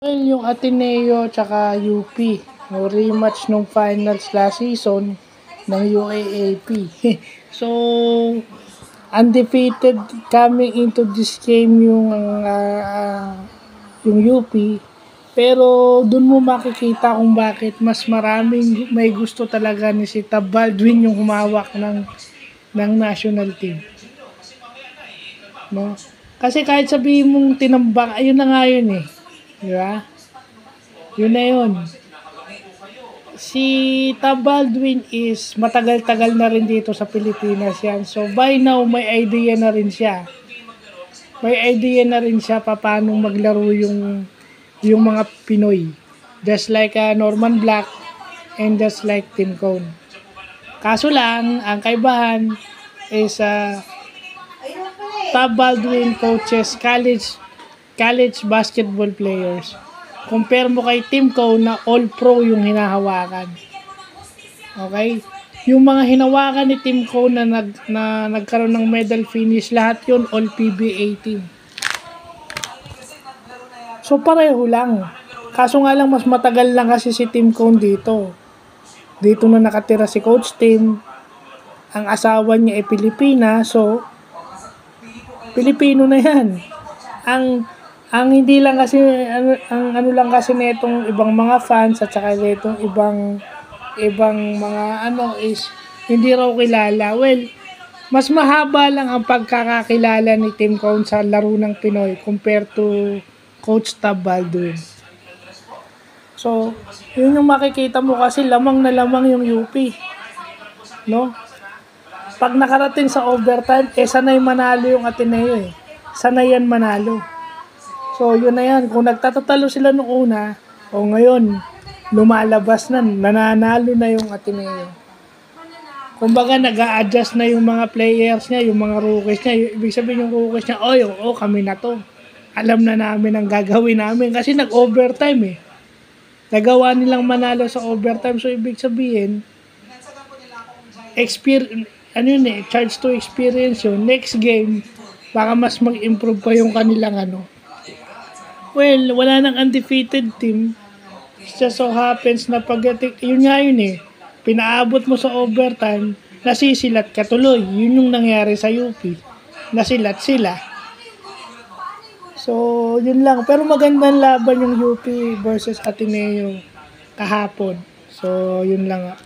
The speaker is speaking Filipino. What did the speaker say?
Well, yung Ateneo tsaka UP, no, rematch nung finals last season ng UAAP. So, undefeated coming into this game yung UP. Pero dun mo makikita kung bakit mas maraming may gusto talaga ni si Tab Baldwin yung humawak ng national team. No? Kasi kahit sabihin mong tinambak, ayun na nga yun eh. Di ba? Yun na yun. Si Tab Baldwin is matagal-tagal na rin dito sa Pilipinas yan. So by now, may idea na rin siya. May idea na rin siya paano maglaro yung mga Pinoy. Just like Norman Black and just like Tim Cone. Kaso lang, ang kaibahan is Tab Baldwin coaches college basketball players. Compare mo kay Tim Cone na all-pro yung hinahawakan. Okay? Yung mga hinawakan ni Tim Cone na nagkaroon ng medal finish, lahat yun all-PBA team. So pareho lang. Kaso nga lang mas matagal lang kasi si Tim Cone dito. Dito na nakatira si Coach Tim. Ang asawa niya ay Pilipina, so Pilipino na yan. Ang hindi lang kasi ang ano lang kasi nitong ibang mga fans at saka nitong ibang mga is hindi raw kilala. Well, mas mahaba lang ang pagkakakilala ni Tim Cone sa laro ng Pinoy compared to Coach Tab Baldwin. So, yun yung makikita mo kasi lamang na lamang yung UP. No? Pag nakarating sa overtime, sanay manalo yung Ateneo eh. Sanay yan manalo. So, yun na yan. Kung nagtatatalo sila nung una, o ngayon, lumalabas na, nananalo na yung Ateneo. Kumbaga, nag-a-adjust na yung mga players niya, yung mga rookies niya. Ibig sabihin yung rookies niya, kami na to. Alam na namin ang gagawin namin. Kasi nag-overtime eh. Nagawa nilang manalo sa overtime. So, ibig sabihin, charge to experience yun. Next game, baka mas mag-improve pa yung kanilang Well, wala nang undefeated team. It just so happens na yun eh. Pinaabot mo sa overtime, nasisilat ka tuloy. Yun yung nangyari sa UP. Nasilat sila. So, yun lang. Pero magandang laban yung UP versus Ateneo kahapon. So, yun lang.